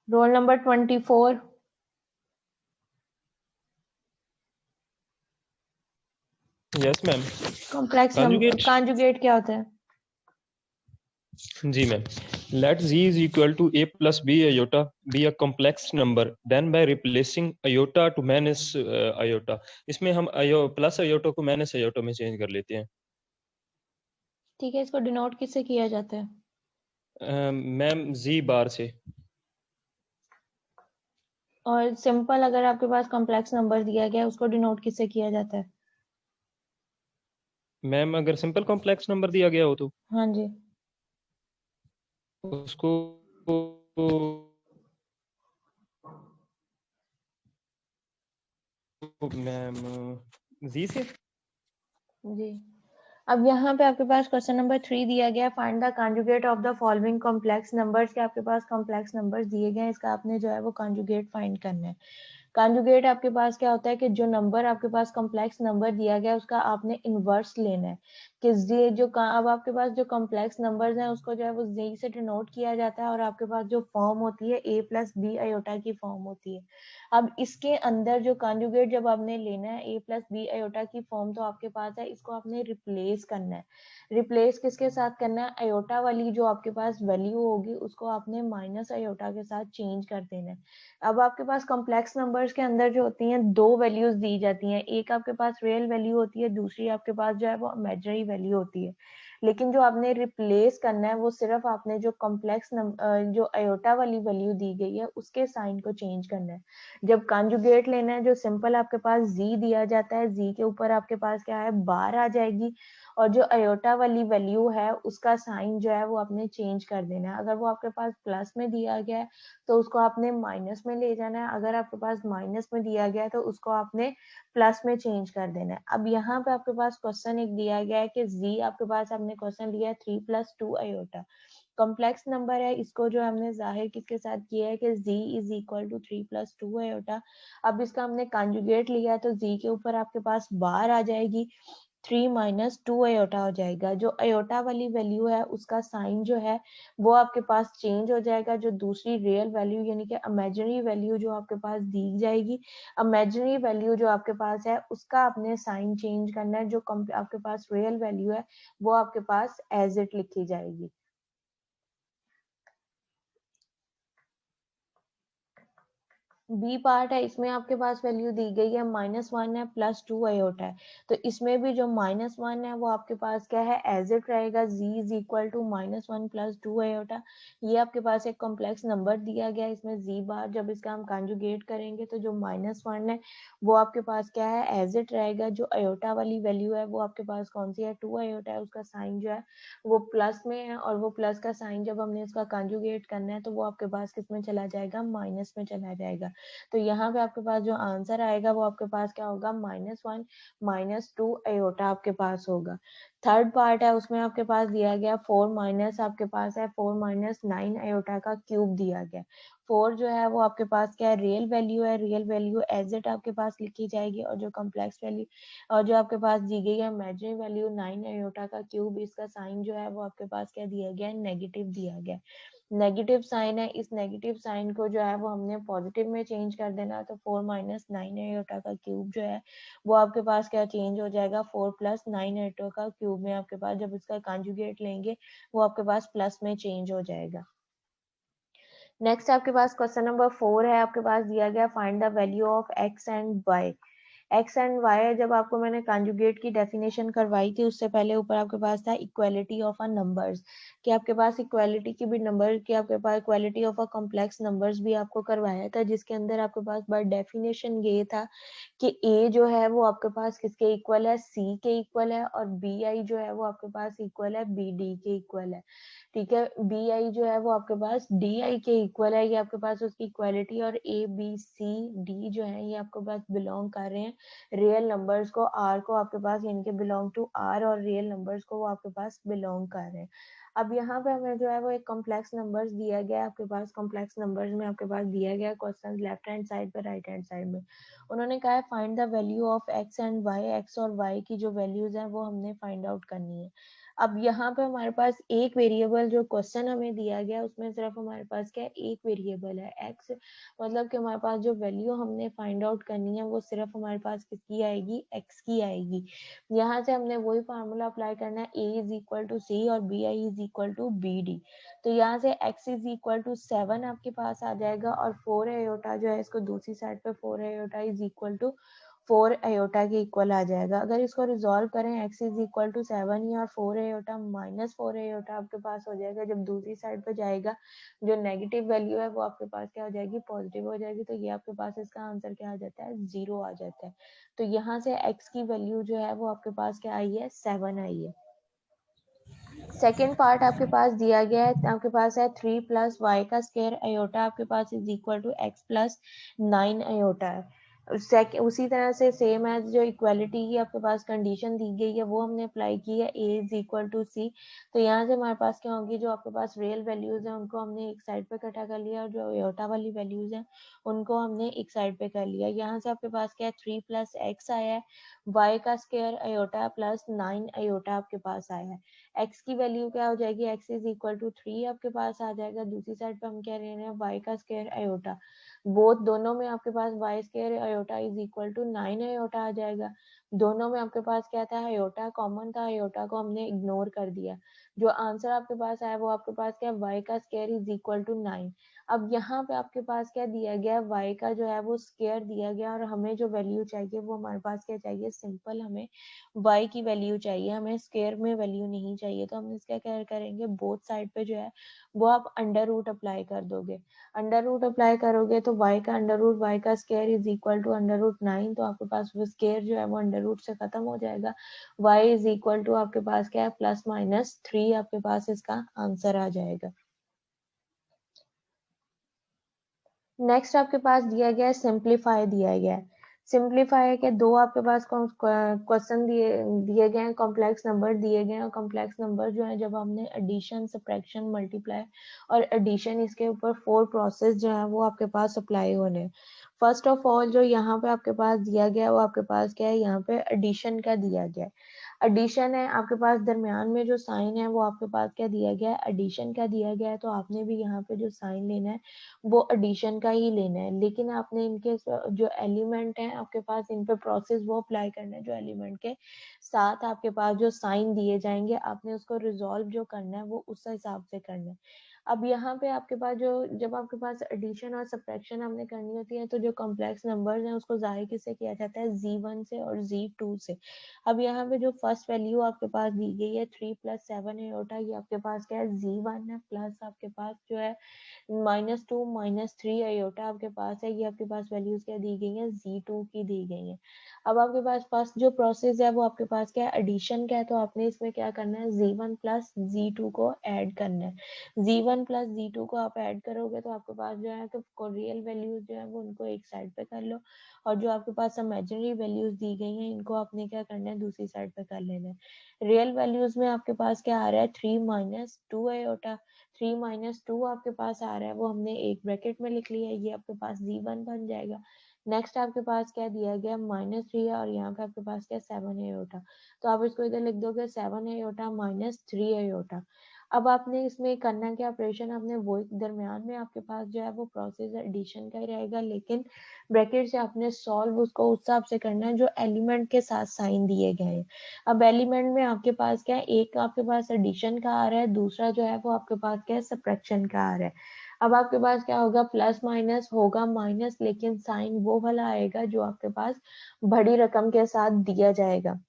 Roll number 24। Yes ma'am. Complex number Conjugate? Conjugate क्या होता है? जी ma'am. Let z is equal to a plus b iota be a complex number. Then by replacing iota to minus iota, इसमें हम प्लस iota को minus iota में change कर लेते हैं। ठीक है, इसको डिनोट किससे किया जाता है? मैम z बार से। और सिंपल अगर आपके पास कॉम्प्लेक्स नंबर दिया गया है उसको डिनोट किससे किया जाता है? मैम अगर सिंपल कॉम्प्लेक्स नंबर दिया गया हो तो हाँ जी, उसको मैम z से। जी। अब यहाँ पे आपके पास क्वेश्चन नंबर 3 दिया गया है, find the conjugate of the following complex numbers के आपके पास कॉम्प्लेक्स नंबर्स दिए गए हैं, इसका आपने जो है वो कॉन्जुगेट फाइंड करना है। कॉन्जुगेट आपके पास क्या होता है कि जो नंबर आपके पास कॉम्प्लेक्स नंबर दिया गया है उसका आपने इनवर्स लेना है कि ये जो अब आपके पास जो कॉम्प्लेक्स नंबर्स हैं उसको जो है वो z से डिनोट किया जाता है और आपके पास जो फॉर्म होती है a प्लस बी आयोटा की फॉर्म होती है। अब इसके अंदर जो कॉन्जुगेट जब आपने लेना है a प्लस बी आयोटा की फॉर्म तो आपके पास है, इसको आपने रिप्लेस करना है। रिप्लेस किसके साथ करना है? आयोटा वाली जो आपके पास वैल्यू होगी उसको आपने माइनस आयोटा के साथ चेंज कर देना है। अब आपके पास कॉम्प्लेक्स नंबर्स के अंदर जो होती हैं दो वैल्यूज दी जाती हैं, एक आपके पास रियल वैल्यू होती है, दूसरी आपके पास जो है वो इमेजिनरी वैल्यू होती है। लेकिन जो आपने रिप्लेस करना है वो सिर्फ आपने जो कॉम्प्लेक्स जो आयोटा वाली वैल्यू दी गई है उसके साइन को चेंज करना है। जब कॉन्जुगेट लेना है जो सिंपल आपके पास z दिया जाता है, z के ऊपर आपके पास क्या है बार आ जाएगी और जो आयोटा वाली वैल्यू है उसका साइन जो है वो आपने चेंज कर देना है। अगर वो आपके पास प्लस में दिया गया है तो उसको आपने माइनस में ले जाना है, अगर आपके पास माइनस में दिया गया है तो उसको आपने प्लस में चेंज कर देना है। अब यहाँ पे आपके पास क्वेश्चन एक दिया गया है कि z आपके पास आपने क्वेश्चन लिया है 3 + 2 आयोटा, कॉम्प्लेक्स नंबर है, इसको जो हमने जाहिर किसके साथ किया है कि z is equal to 3 + 2 iota. अब इसका हमने कॉन्जुगेट लिया है तो z के ऊपर आपके पास बार आ जाएगी 3 माइनस 2 अयोटा हो जाएगा। जो अयोटा वाली वैल्यू है उसका साइन जो है वो आपके पास चेंज हो जाएगा। जो दूसरी रियल वैल्यू यानी कि इमेजिनरी वैल्यू जो आपके पास दी जाएगी, इमेजिनरी वैल्यू जो आपके पास है उसका आपने साइन चेंज करना है। जो आपके पास रियल वैल्यू है वो आपके पास एज इट लिखी जाएगी। बी पार्ट है, इसमें आपके पास वैल्यू दी गई है -1 है +2 अयोटा है। तो इसमें भी जो -1 है वो आपके पास क्या है, एज इट रहेगा। z is equal to -1 + 2 iota. ये आपके पास एक कॉम्प्लेक्स नंबर दिया गया है, इसमें z बार जब इसका हम कंजुगेट करेंगे तो जो -1 है वो आपके पास क्या है, एज इट रहेगा। जो अयोटा वाली वैल्यू है वो आपके पास कौन सी है, 2 अयोटा है, उसका साइन जो है वो प्लस में है, और वो प्लस का साइन जब हमने इसका कंजुगेट करना है तो वो आपके पास किस में चला जाएगा, माइनस में चला जाएगा। तो यहाँ पे आपके पास जो आंसर आएगा वो आपके पास क्या होगा, -1 - 2 अयोटा आपके पास होगा। थर्ड पार्ट है, उसमें आपके पास दिया गया 4 माइनस आपके पास है 4 - 9 अयोटा का क्यूब दिया गया। 4 जो है वो आपके पास क्या है, रियल वैल्यू है। रियल वैल्यू एज इट आपके पास लिखी जाएगी, और जो कॉम्प्लेक्स वैल्यू और जो आपके पास दी गई है इमेजिनरी वैल्यू 9 अयोटा का क्यूब, इसका साइन जो है वो आपके पास क्या दिया गया है, नेगेटिव दिया गया। नेगेटिव साइन है, इस नेगेटिव साइन को जो है वो हमने पॉजिटिव में चेंज कर देना है। तो 4 - 9 अयोटा का क्यूब जो है वो आपके पास क्या चेंज हो जाएगा, 4 + 9 अयोटा का क्यूब में आपके पास जब इसका कंजुगेट लेंगे वो आपके पास प्लस में चेंज हो जाएगा। नेक्स्ट आपके पास क्वेश्चन नंबर 4 है, आपके पास दिया गया find the value of x and y। x and y जब आपको मैंने कंजुगेट की डेफिनेशन करवाई थी उससे पहले ऊपर आपके पास था इक्वालिटी ऑफ अ नंबर्स, कि आपके पास इक्वालिटी की भी नंबर की आपके पास equality of a complex numbers भी आपको करवाया था, जिसके अंदर आपके पास बाय डेफिनेशन ये था कि a जो है वो आपके पास किसके इक्वल है, c के इक्वल है, और bi जो है वो आपके पास इक्वल है bd के इक्वल है। ठीक है, बी आई जो है वो आपके पास डी आई के इक्वल है, ये आपके पास उसकी इक्वालिटी, और ए बी सी डी जो है ये आपके पास बिलोंग कर रहे हैं रियल नंबर्स को, आर को आपके पास यानी कि बिलोंग टू आर, और रियल नंबर्स को वो आपके पास बिलोंग कर रहे हैं। अब यहाँ पे हमें जो है वो एक कॉम्प्लेक्स नंबर्स दिया गया है आपके पास। कॉम्प्लेक्स नंबर्स में आपके पास दिया गया क्वेश्चन लेफ्ट हैंड साइड पे राइट हैंड साइड में उन्होंने कहा है find the value of X and Y. X और वाई की जो वैल्यूज है वो हमने फाइंड आउट करनी है। अब यहाँ पे हमारे पास एक वेरिएबल जो क्वेश्चन हमें दिया गया उसमें सिर्फ हमारे पास क्या है, एक वेरिएबल है एक्स, मतलब कि हमारे पास जो वैल्यू हमने फाइंड आउट करनी है वो सिर्फ हमारे पास किसकी आएगी, एक्स की आएगी। यहाँ से हमने वही फार्मूला अप्लाई करना है, a is equal to C और B I is equal to B D. तो यहाँ से x इज इक्वल टू 7 आपके पास आ जाएगा, और 4 अयोटा जो है इसको दूसरी साइड पे 4 iota is equal to 4 iota के इक्वल आ जाएगा। अगर इसको रिजॉल्व करें x इज इक्वल टू 7 ही और 4 अयोटा माइनस 4 अयोटा आपके पास हो जाएगा। जब दूसरी साइड पे जाएगा जो नेगेटिव वैल्यू है वो आपके पास क्या हो जाएगी, पॉजिटिव हो जाएगी। तो ये आपके पास इसका आंसर क्या आ जाता है, 0 आ जाता है। तो यहाँ से x की वैल्यू जो है वो आपके पास क्या आई है, 7 आई है। सेकेंड पार्ट आपके पास दिया गया है, आपके पास है 3 + y का स्क्वायर अयोटा आपके पास is equal to x + 9 iota है। उसी तरह से सेम है, जो इक्वालिटी की आपके पास कंडीशन दी गई है वो हमने अप्लाई की है, a is equal to c। तो यहाँ से हमारे पास क्या होगी, जो आपके पास रियल वैल्यूज है उनको हमने एक साइड पे इकट्ठा कर लिया, और जो अयोटा वाली वैल्यूज है उनको हमने एक साइड पे कर लिया। यहाँ से आपके पास क्या है, 3 + x आया है, y का स्क्वायर अयोटा + 9 अयोटा आपके पास आया है। x की वैल्यू क्या हो जाएगी, x इज इक्वल टू 3 आपके पास आ जाएगा। दूसरी साइड पे हम क्या ले रहे हैं, y का स्क्वायर अयोटा, बोथ दोनों में आपके पास y square iota is equal to 9 iota आ जाएगा। दोनों में आपके पास क्या था, अयोटा कॉमन था, अयोटा को हमने इग्नोर कर दिया। जो आंसर आपके पास आया वो आपके पास क्या है, y का स्क्वायर इज इक्वल टू 9। अब यहाँ पे आपके पास क्या दिया गया, y का जो है वो स्क्वायर दिया गया, और हमें जो वैल्यू चाहिए वो हमारे पास क्या चाहिए, सिंपल हमें y की वैल्यू चाहिए, हमें स्क्वायर में वैल्यू नहीं चाहिए। तो हम इसका क्या करेंगे, बोथ साइड पे जो है वो आप अंडर रूट अप्लाई कर दोगे। अंडर रूट अप्लाई करोगे तो y का अंडर रूट y का square is equal to under root 9। तो आपके पास वो स्क्वायर जो है वो अंडर रूट से खत्म हो जाएगा। y इज इक्वल टू आपके पास क्या है, +-3 आपके पास इसका आंसर आ जाएगा। नेक्स्ट आपके पास दिया गया है सिंप्लीफाई दिया गया है। सिंप्लीफाई के दो आपके पास क्वेश्चन दिए गए हैं, कॉम्प्लेक्स नंबर दिए गए हैं, और कॉम्प्लेक्स नंबर जो है जब हमने एडिशन, सब्ट्रैक्शन, मल्टीप्लाई और एडिशन, इसके ऊपर 4 प्रोसेस जो है वो आपके पास अप्लाई होने। फर्स्ट ऑफ ऑल जो यहाँ पे आपके पास दिया गया है वो आपके पास क्या है, यहाँ पे एडिशन का दिया गया है। एडिशन है आपके पास, दरमियान में जो साइन है वो आपके पास क्या दिया गया है, एडिशन का दिया गया है, तो आपने भी यहाँ पे जो साइन लेना है वो एडिशन का ही लेना है, लेकिन आपने इनके जो एलिमेंट हैं आपके पास इन पे प्रोसेस वो अप्लाई करना है जो एलिमेंट के साथ आपके पास जो साइन दिए जाएंगे आपने उसको रिजॉल्व जो करना है वो उस हिसाब से करना है। अब यहाँ पे आपके पास जो जब आपके पास एडिशन और सब्ट्रैक्शन हमने करनी होती है तो जो कॉम्प्लेक्स नंबर्स हैं उसको जाहिर किससे किया जाता है, Z1 से और Z2 से। अब यहाँ पे जो फर्स्ट वैल्यू आपके पास दी गई है 3 + 7 आयोटा, ये आपके पास क्या है, Z1 है, प्लस आपके पास जो है -2 -3 आयोटा आपके पास है, ये आपके पास वैल्यूज क्या दी गई है, Z2 की दी गई है। अब आपके पास फर्स्ट जो प्रोसेस है वो आपके पास क्या है, एडिशन का है, तो आपने इसमें क्या करना है, Z1 + Z2 को ऐड करना है। Z1 + Z2 को आप ऐड करोगे तो आपके पास जो है तो रियल वैल्यूज जो है वो उनको एक साइड पे कर लो, और जो आपके पास इमेजिनरी वैल्यूज दी गई हैं इनको आपने क्या करना है, दूसरी साइड पे कर लेना है। रियल वैल्यूज में आपके पास क्या आ रहा है, 3 - 2 आयोटा, 3 - 2 आपके पास आ रहा है वो हमने एक ब्रैकेट में लिख लिया है, ये आपके पास Z1 बन जाएगा। नेक्स्ट आपके पास क्या दिया गया, -3 है, और यहाँ पे आपके पास क्या 7 आयोटा, तो आप इसको इधर लिख दोगे 7 आयोटा -3 आयोटा। अब आपने इसमें करना क्या ऑपरेशन, आपने वो दरमियान में आपके पास जो है वो प्रोसेस एडिशन का ही रहेगा, लेकिन ब्रैकेट से आपने सॉल्व उसको उस हिसाब से करना है जो एलिमेंट के साथ साइन दिए गए हैं। अब एलिमेंट में आपके पास क्या है, एक आपके पास एडिशन का आ रहा है, दूसरा जो है वो आपके पास क्या है, सब्ट्रैक्शन का आ रहा है। अब आपके पास क्या होगा, प्लस माइनस होगा माइनस, लेकिन साइन वो वाला आएगा जो आपके पास बड़ी रकम के साथ दिया जाएगा।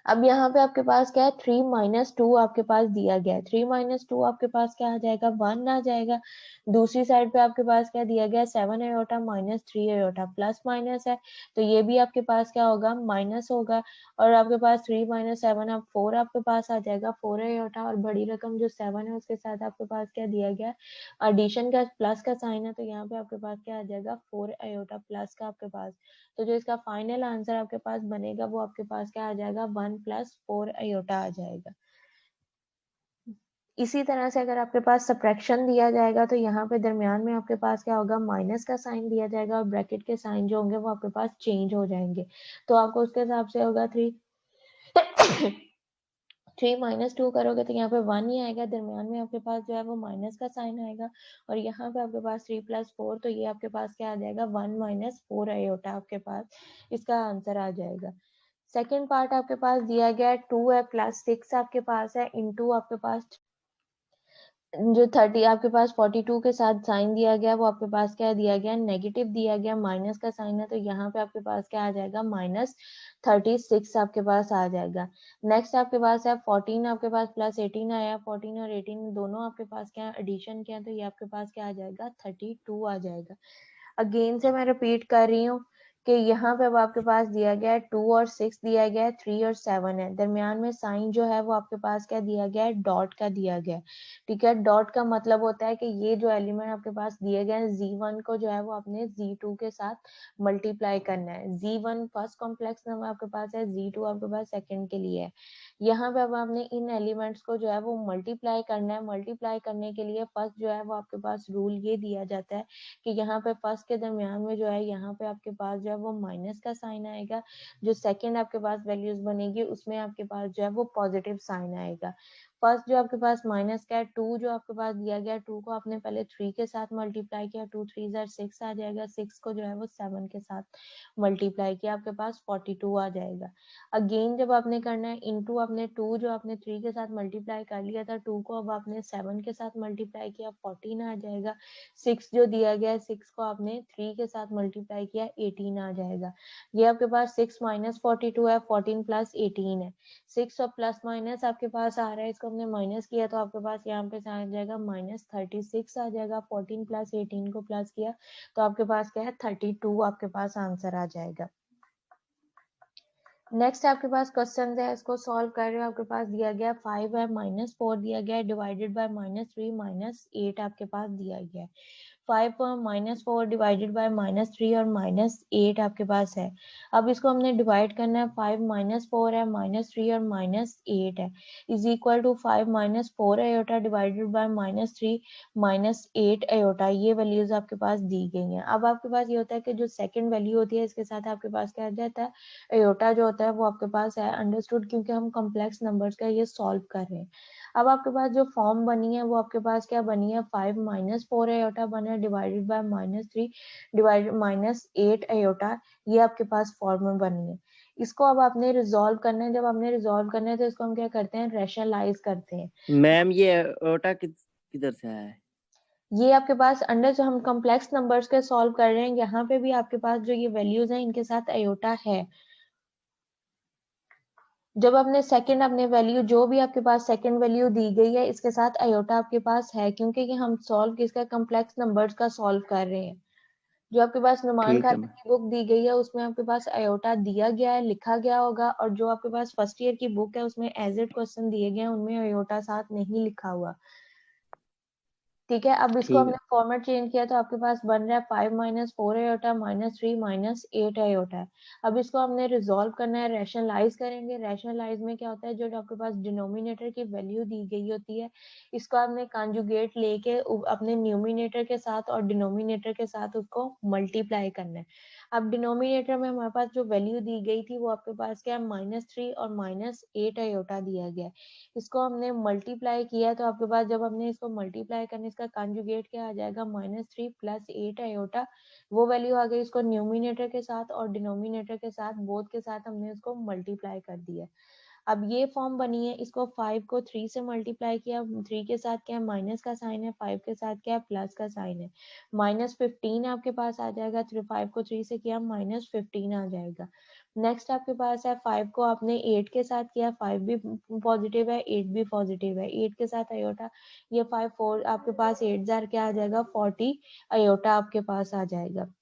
अब यहाँ पे आपके पास क्या है, 3 - 2 आपके पास दिया गया है, 3 - 2 आपके पास क्या आ जाएगा, 1 आ जाएगा। दूसरी साइड पे आपके पास क्या दिया गया है, 7 आयोटा -3 आयोटा, प्लस माइनस है तो ये भी आपके पास क्या होगा, माइनस होगा, और आपके पास 3 - 7 अब 4 आपके पास आ जाएगा, 4 आयोटा, और बड़ी रकम जो 7 है उसके साथ आपके पास क्या दिया गया है, एडिशन का प्लस का साइन है, तो यहाँ पे आपके पास क्या आ जाएगा, 4 आयोटा प्लस का आपके पास। तो जो इसका फाइनल आंसर आपके पास बनेगा वो आपके पास क्या आ जाएगा, 1 + 4 आयोटा आ जाएगा। इसी तरह से अगर आपके पास सब्ट्रैक्शन दिया जाएगा तो यहाँ पे दरमियान में आपके पास क्या होगा, माइनस का साइन दिया जाएगा, और ब्रैकेट के साइन जो होंगे वो आपके पास चेंज हो जाएंगे, तो आपको उसके हिसाब से होगा 3 - 2 करोगे तो यहाँ पे 1 ही आएगा, दरमियान में आपके पास जो है वो माइनस का साइन आएगा, और यहाँ पे आपके पास 3 + 4, तो ये आपके पास क्या आ जाएगा, 1 - 4 आयोटा आपके पास इसका आंसर आ जाएगा। सेकेंड पार्ट आपके पास दिया गया है 2 है प्लस 6 आपके पास है, इनटू आपके पास जो 30 आपके पास 42 के साथ साइन दिया गया वो आपके पास क्या दिया गया, नेगेटिव दिया गया, माइनस का साइन है, तो यहाँ पे आपके पास क्या आ जाएगा, -36 आपके पास आ जाएगा। नेक्स्ट आपके पास है 14 आपके पास प्लस 18 आया, 14 और 18 दोनों आपके पास क्या एडिशन के हैं, तो ये आपके पास क्या आ जाएगा, 32 आ जाएगा। अगेन से मैं रिपीट कर रही हूँ कि यहाँ पे अब आपके पास दिया गया है 2 और 6 दिया गया है, 3 और 7 है, दरमियान में साइन जो है वो आपके पास क्या दिया गया है, डॉट का दिया गया है। ठीक है, डॉट का मतलब होता है कि ये जो एलिमेंट आपके पास दिए गए हैं Z1 को जो है वो आपने Z2 के साथ मल्टीप्लाई करना है। Z1 फर्स्ट कॉम्प्लेक्स नंबर आपके पास है, Z2 आपके पास सेकंड के लिए है। यहाँ पे अब आपने इन एलिमेंट्स को जो है वो मल्टीप्लाई करना है। मल्टीप्लाई करने के लिए फर्स्ट जो है वो आपके पास रूल ये दिया जाता है कि यहाँ पे फर्स्ट के दरमियान में जो है यहाँ पे आपके पास जो है वो माइनस का साइन आएगा, जो सेकंड आपके पास वैल्यूज बनेगी उसमें आपके पास जो है वो पॉजिटिव साइन आएगा। फर्स्ट जो आपके पास माइनस का है, 2 जो आपके पास दिया गया, 2 को आपने पहले 3 के साथ मल्टीप्लाई किया, 2 3 6 आ जाएगा, 6 को जो है वो 7 के साथ मल्टीप्लाई किया, आपके पास 42 आ जाएगा। अगेन जब आपने करना है इनटू, आपने 2 जो आपने 3 के साथ मल्टीप्लाई कर लिया था, 2 को अब आपने 7 के साथ मल्टीप्लाई किया, 14 आ जाएगा। 6 जो दिया गया है, 6 को आपने 3 के साथ मल्टीप्लाई किया, 18 आ जाएगा। ये आपके पास 6 - 42 है, 14 + 18 है। 6 और प्लस माइनस आपके पास आ रहा है, इसको हमने माइनस किया तो आपके पास यहाँ पे आ जाएगा -36 आ जाएगा। 14 + 18 को प्लस किया तो आपके पास क्या है, 32 आपके पास आंसर आ जाएगा। नेक्स्ट आपके पास क्वेश्चन है, इसको सॉल्व कर रहे हो, आपके पास दिया गया 5 है, -4 दिया गया है, डिवाइडेड बाय -3 -8 आपके पास दिया गया है। 5 -4 डिवाइडेड बाय -3 और -8 आपके पास है। अब इसको हमने डिवाइड करना है, 5 -4 है, -3 और -8 है, is equal to 5 -4 iota divided by -3 -8 iota. ये वैल्यूज आपके पास दी गई हैं। अब आपके पास ये होता है कि जो सेकंड वैल्यू होती है इसके साथ आपके पास क्या आ जाता है, आयोटा जो होता है वो आपके पास है। अंडरस्टूड, क्योंकि हम कॉम्प्लेक्स नंबर्स का ये सॉल्व कर रहे हैं। अब आपके पास जो फॉर्म बनी है वो आपके पास क्या बनी है, 5 -4 आयोटा बना है डिवाइडेड बाय -3 डिवाइडेड -8 आयोटा। ये आपके पास फॉर्म में बनी है। इसको अब आपने रिजॉल्व करना है। जब आपने रिजॉल्व करना है तो इसको हम क्या करते हैं, रैशनलाइज करते हैं। मैम ये आयोटा किधर से आया है? ये आपके पास अंडर जो हम कॉम्प्लेक्स नंबर्स के सॉल्व कर रहे हैं, यहाँ पे भी आपके पास जो ये वैल्यूज हैं इनके साथ आयोटा है। जब आपने सेकंड अपने वैल्यू जो भी आपके पास सेकंड वैल्यू दी गई है इसके साथ आयोटा आपके पास है, क्योंकि ये हम सॉल्व किसका, कॉम्प्लेक्स नंबर्स का सॉल्व कर रहे हैं। जो आपके पास नुमान ठीक है खाता की बुक दी गई है उसमें आपके पास आयोटा दिया गया है, लिखा गया होगा, और जो आपके पास फर्स्ट ईयर की बुक है उसमें एज इट क्वेश्चन दिए गए हैं, उनमें आयोटा साथ नहीं लिखा हुआ। ठीक है, अब इसको ठीक हमने है। फॉर्मेट चेंज किया तो आपके पास बन रहा है 5 -4 आयोटा -3 -8 आयोटा है। अब इसको हमने रिजॉल्व करना है, रैशनलाइज करेंगे। रैशनलाइज में क्या होता है, जो आपके पास डिनोमिनेटर की वैल्यू दी गई होती है इसको आपने कॉन्जुगेट लेके अपने न्यूमिनेटर के साथ और डिनोमिनेटर के साथ उसको मल्टीप्लाई करना है। अब डिनोमिनेटर में हमारे पास जो वैल्यू दी गई थी वो आपके पास क्या है, -3 और -8 आयोटा दिया गया है। इसको हमने मल्टीप्लाई किया तो आपके पास जब हमने इसको मल्टीप्लाई करने इसका कंजुगेट क्या आ जाएगा, -3 + 8 आयोटा। वो वैल्यू आ गई, इसको न्यूमिनेटर के साथ और डिनोमिनेटर के साथ बोथ के साथ हमने इसको मल्टीप्लाई कर दिया। अब ये फॉर्म बनी है, इसको 5 को 3 से मल्टीप्लाई किया, 3 के साथ क्या है माइनस का साइन है, 5 के साथ क्या है प्लस का साइन है, -15 आपके पास आ जाएगा। 5 को 3 से किया -15 आ जाएगा। नेक्स्ट आपके पास है 5 को आपने 8 के साथ किया, 5 भी पॉजिटिव है 8 भी पॉजिटिव है, 8 के साथ आयोटा, ये 5 4 आपके पास 8 जार क्या आ जाएगा 40 आयोटा आपके पास आ जाएगा।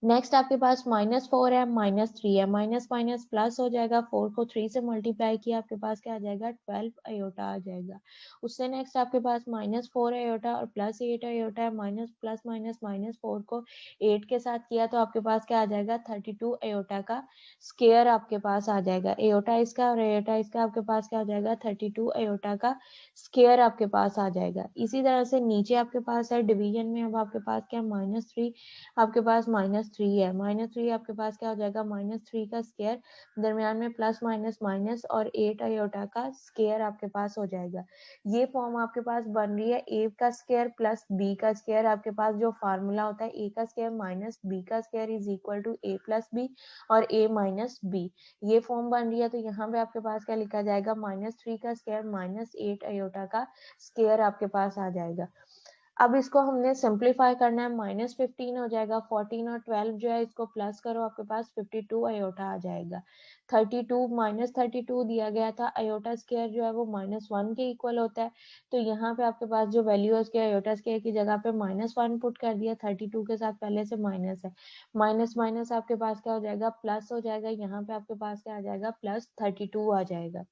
नेक्स्ट आपके पास -4 है -3 है, माइनस माइनस प्लस हो जाएगा, 4 को 3 से मल्टीप्लाई किया आपके पास क्या आ जाएगा 12 आयोटा आ जाएगा। उससे नेक्स्ट आपके पास -4 आयोटा और +8 आयोटा है, माइनस प्लस माइनस -4 को 8 के साथ किया तो आपके पास क्या आ जाएगा 32 आयोटा का स्क्वायर आपके पास आ जाएगा। आयोटा इसका और आयोटा इसका आपके पास क्या आ जाएगा 32 आयोटा का स्क्वायर आपके पास आ जाएगा। इसी तरह से नीचे आपके पास है डिवीजन में, अब आपके पास क्या -3 आपके पास -3 है, -3 आपके पास क्या हो जाएगा -3 का स्क्वायर, दरमियान में प्लस माइनस माइनस और 8 आयोटा का स्क्वायर आपके पास हो जाएगा। ये फॉर्म आपके पास बन रही है a का स्क्वायर प्लस b का स्क्वायर। आपके पास जो फार्मूला होता है a का स्क्वायर माइनस b का square is equal to a plus b और a माइनस b, ये फॉर्म बन रही है। तो यहाँ पे आपके पास क्या लिखा जाएगा -3 का स्क्वायर -8 आयोटा का स्क्वायर आपके पास आ जाएगा। अब इसको हमने सिंप्लीफाई करना है, -15 हो जाएगा, 14 और 12 जो है इसको प्लस करो आपके पास 52 आयोटा आ जाएगा। 32 -32 दिया गया था, आयोटा स्क्वायर जो है वो -1 के इक्वल होता है, तो यहाँ पे आपके पास जो वैल्यू है उसके आयोटा स्क्वायर की जगह पे -1 पुट कर दिया, 32 के साथ पहले से माइनस है, माइनस माइनस आपके पास क्या हो जाएगा प्लस हो जाएगा, यहाँ पे आपके पास क्या आ जाएगा +32 आ जाएगा।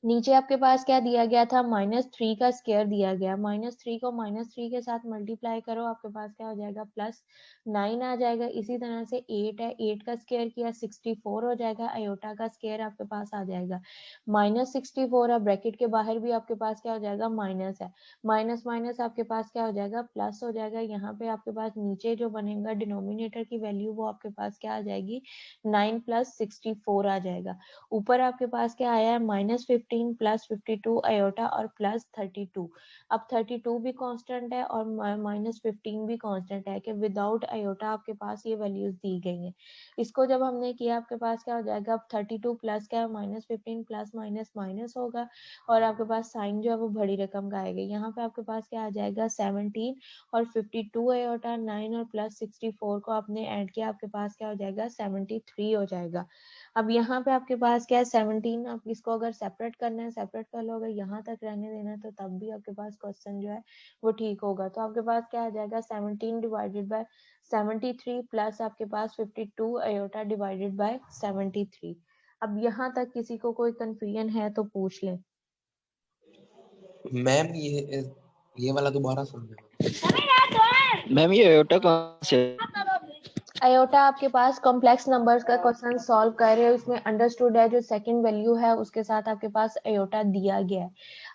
नीचे आपके पास क्या दिया गया था -3 का स्क्वायर दिया गया, -3 को -3 के साथ मल्टीप्लाई करो आपके पास क्या हो जाएगा +9 आ जाएगा। इसी तरह से 8 है, 8 का स्क्वायर किया 64 हो जाएगा, आयोटा का स्क्वायर आपके पास आ जाएगा -64 है, ब्रैकेट के बाहर भी आपके पास क्या हो जाएगा माइनस है, माइनस माइनस आपके पास क्या हो जाएगा प्लस हो जाएगा। यहाँ पे आपके पास नीचे जो बनेगा डिनोमिनेटर की वैल्यू वो आपके पास क्या आ जाएगी 9 + 64 आ जाएगा। ऊपर आपके पास क्या आया है -15 + 52 आयोटा और +32। अब 32 भी कांस्टेंट है और -15 भी कांस्टेंट है कि विदाउट आयोटा आपके पास ये वैल्यूज दी गई हैं। इसको जब हमने किया आपके पास क्या हो जाएगा, अब 32 प्लस क्या है -15 प्लस माइनस माइनस होगा और आपके पास साइन जो है वो बड़ी रकम का आएगा। यहाँ पे आपके पास क्या आ जाएगा 17 और 52 आयोटा 9 और +64 को आपने ऐड किया, आपके पास क्या हो जाएगा 73 हो जाएगा। अब यहाँ पे आपके पास क्या है 17, आप इसको अगर सेपरेट करना है सेपरेट कर लो, अगर यहाँ तक रहने देना है तो तब भी आपके पास क्वेश्चन जो है वो ठीक होगा। तो आपके पास क्या आ जाएगा 17 डिवाइडेड बाय 73 प्लस आपके पास 52 आयोटा डिवाइडेड बाय 73। अब यहाँ तक किसी को कोई कंफ्यूजन है तो पूछ लें। मैम ये वाला दोबारा समझाओ। मैम ये आयोटा कहाँ से? आयोटा आपके पास कॉम्प्लेक्स नंबर्स का क्वेश्चन सॉल्व कर रहे हो, इसमें अंडरस्टूड है जो सेकंड वैल्यू है उसके साथ आपके पास आयोटा दिया गया है।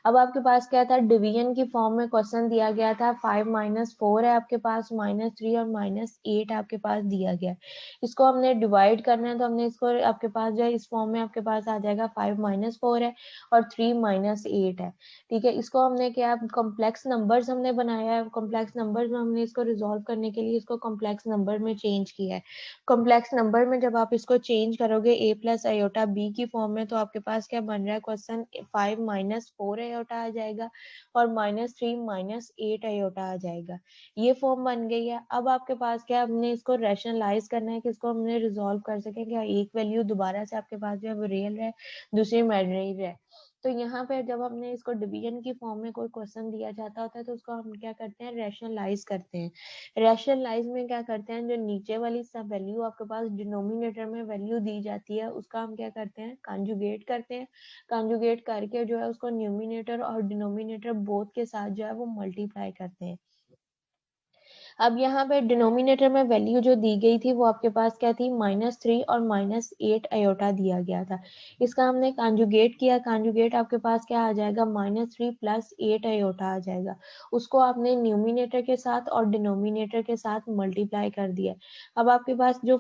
अब आपके पास क्या था, डिवीजन की फॉर्म में क्वेश्चन दिया गया था, 5 - 4 है आपके पास, -3 और -8 आपके पास दिया गया है। इसको हमने डिवाइड करना है तो हमने इसको आपके पास जो है इस फॉर्म में आपके पास आ जाएगा 5 - 4 है और 3 - 8 है। ठीक है, इसको हमने क्या कॉम्प्लेक्स नंबर्स हमने बनाया है, कॉम्प्लेक्स नंबर्स में हमने इसको रिजॉल्व करने के लिए इसको कॉम्प्लेक्स नंबर में चेंज किया है। कॉम्प्लेक्स नंबर में जब आप इसको चेंज करोगे a प्लस आयोटा b की फॉर्म में तो आपके पास क्या बन रहा है क्वेश्चन, 5 - 4 आयोटा आ जाएगा और -3 - 8 आयोटा आ जाएगा। ये फॉर्म बन गई है। अब आपके पास क्या, हमने इसको रैशनलाइज करना है कि इसको हमने रिजॉल्व कर सके, क्या एक वैल्यू दोबारा से आपके पास जो है वो रियल है, दूसरी इमेजिनरी है। तो यहाँ पे जब हमने इसको डिवीजन की फॉर्म में कोई क्वेश्चन दिया जाता होता है तो उसको हम क्या करते हैं, रैशनलाइज करते हैं। रैशनलाइज में क्या करते हैं, जो नीचे वाली सब वैल्यू आपके पास डिनोमिनेटर में वैल्यू दी जाती है उसका हम क्या करते हैं, कॉन्जुगेट करते हैं। कॉन्जुगेट करके जो है उसको न्यूमिनेटर और डिनोमिनेटर बोथ के साथ जो है वो मल्टीप्लाई करते हैं। अब यहाँ पे डिनोमिनेटर में वैल्यू जो दी गई थी वो आपके पास क्या थी, -3 और -8 आयोटा दिया गया था। इसका हमने कॉन्जुगेट किया, कॉन्जुगेट आपके पास क्या आ जाएगा, -3 + 8 आयोटा आ जाएगा। उसको आपने न्यूमिनेटर के साथ और डिनोमिनेटर के साथ मल्टीप्लाई कर दिया। अब आपके पास जो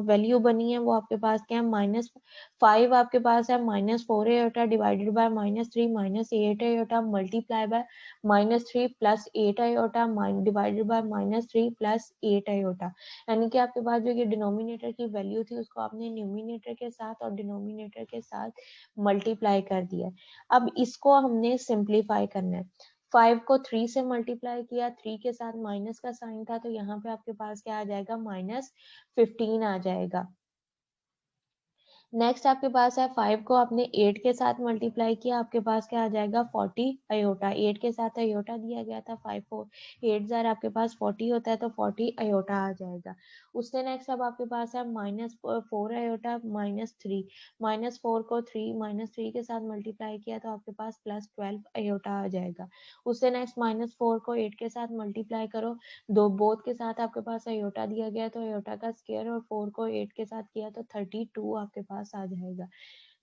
वैल्यू बनी है वो आपके पास क्या है, -5 आपके पास है, -4 iota divided by -3 - 8 iota multiply by -3 + 8 iota divided by -3 + 8 iota. यानी कि आपके पास जो ये डिनोमिनेटर की वैल्यू थी उसको आपने न्यूमिनेटर के साथ और डिनोमिनेटर के साथ मल्टीप्लाई कर दिया। अब इसको हमने सिंप्लीफाई करना है। 5 को 3 से मल्टीप्लाई किया, 3 के साथ माइनस का साइन था तो यहाँ पे आपके पास क्या आ जाएगा, -15 आ जाएगा। नेक्स्ट आपके पास है 5 को आपने 8 के साथ मल्टीप्लाई किया, आपके पास क्या आ जाएगा, 40 आयोटा। 8 के साथ आयोटा दिया गया था, 5 को 8 जार आपके पास 40 होता है तो 40 आयोटा आ जाएगा। उससे नेक्स्ट अब आपके पास है -4 आयोटा -3, -4 को 3 के साथ मल्टीप्लाई किया तो आपके पास +12 आयोटा आ जाएगा। उससे नेक्स्ट -4 को 8 के साथ मल्टीप्लाई करो, दो बोथ के साथ आपके पास आयोटा दिया गया तो आयोटा का स्क्वायर, और 4 को 8 के साथ किया तो 32 आपके पास आ जाएगा।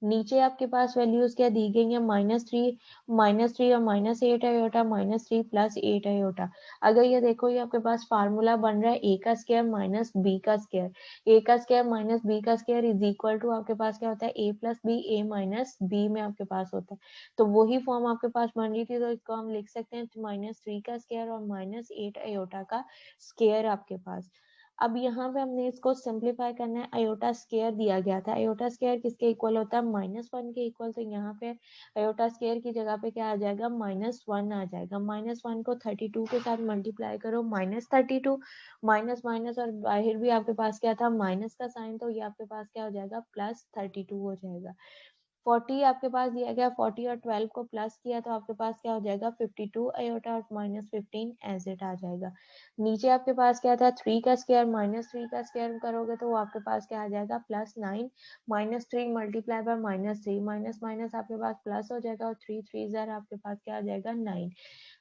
नीचे आपके पास वैल्यूज क्या दी गई है, -3 और -8 आयोटा, -3 + 8 आयोटा। अगर ये देखो, ये आपके पास फार्मूला बन रहा है a का स्क्वायर माइनस b का स्क्वायर। a का स्क्वायर माइनस b का स्क्वायर इज इक्वल टू आपके पास क्या होता है, a + b, a - b में आपके पास होता है। तो वही फॉर्म आपके पास बन रही थी तो इसको हम लिख सकते हैं -3 का स्क्वायर और -8 आयोटा का स्क्वायर आपके पास। अब यहाँ पे हमने इसको सिंप्लीफाई करना है। आयोटा स्क्वायर दिया गया था, आयोटा स्क्वायर किसके इक्वल होता है, -1 के इक्वल। तो यहाँ पे आयोटा स्क्वायर की जगह पे क्या आ जाएगा, -1 आ जाएगा। -1 को 32 के साथ मल्टीप्लाई करो, -32, माइनस माइनस और बाहर भी आपके पास क्या था, माइनस का साइन, तो ये आपके पास क्या हो जाएगा, +32 हो जाएगा। 40 आपके पास दिया गया, 40 और 12 को प्लस किया तो आपके पास क्या हो जाएगा, 52 आयोटा और -15 एज इट आ जाएगा। नीचे आपके पास क्या था, 3 का स्क्वायर -3 का स्क्वायर करोगे तो वो आपके पास क्या आ जाएगा, +9, -3 मल्टीप्लाई बाय -3, माइनस माइनस आपके पास प्लस हो जाएगा और 3 3 जार आपके पास क्या आ जाएगा, 9।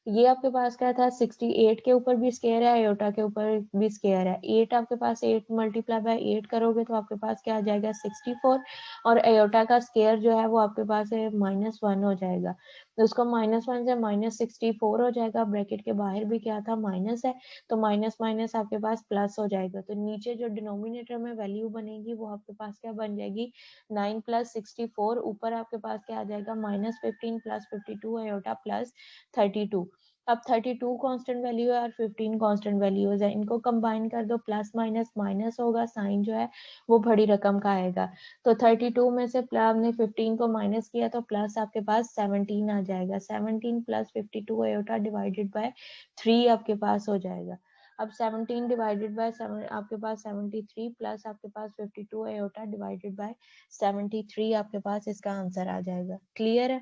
ये आपके पास क्या था, 68 के ऊपर भी स्क्वायर है, आयोटा के ऊपर भी स्क्वायर है। 8 आपके पास 8 मल्टीप्लाई बाय 8 करोगे तो आपके पास क्या आ जाएगा, 64, और आयोटा का स्क्वायर जो है वो आपके पास है -1 हो जाएगा। तो उसको -1 से -64 हो जाएगा। ब्रैकेट के बाहर भी क्या था, माइनस है, तो माइनस माइनस आपके पास प्लस हो जाएगा। तो नीचे जो डिनोमिनेटर में वैल्यू बनेगी वो आपके पास क्या बन जाएगी, 9 + 64, ऊपर आपके पास क्या आ जाएगा, -15 + 52 आयोटा +32। अब 32 कांस्टेंट वैल्यू है और 15 कांस्टेंट वैल्यूज है, इनको कंबाइन कर दो, प्लस माइनस माइनस होगा, साइन जो है वो बड़ी रकम का आएगा। तो 32 में से हमने 15 को माइनस किया तो प्लस आपके पास 17 आ जाएगा। 17 + 52 आयोटा डिवाइडेड बाय 3 आपके पास हो जाएगा। अब 17 डिवाइडेड बाय 7 आपके पास 73 प्लस आपके पास 52 आयोटा डिवाइडेड बाय 73 आपके पास इसका आंसर आ जाएगा। क्लियर है?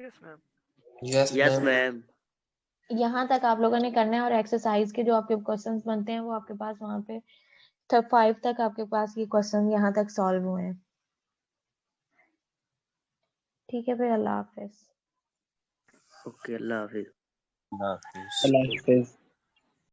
Yes ma'am. Yes ma'am. यहाँ तक आप लोगों ने करना है और एक्सरसाइज के जो आपके क्वेश्चंस बनते हैं वो आपके पास वहां पे 5 तक आपके पास ये क्वेश्चन यहाँ तक सॉल्व हुए हैं। ठीक है, फिर अल्लाह हाफिज। ओके, अल्लाह हाफिज। अल्लाह हाफिज।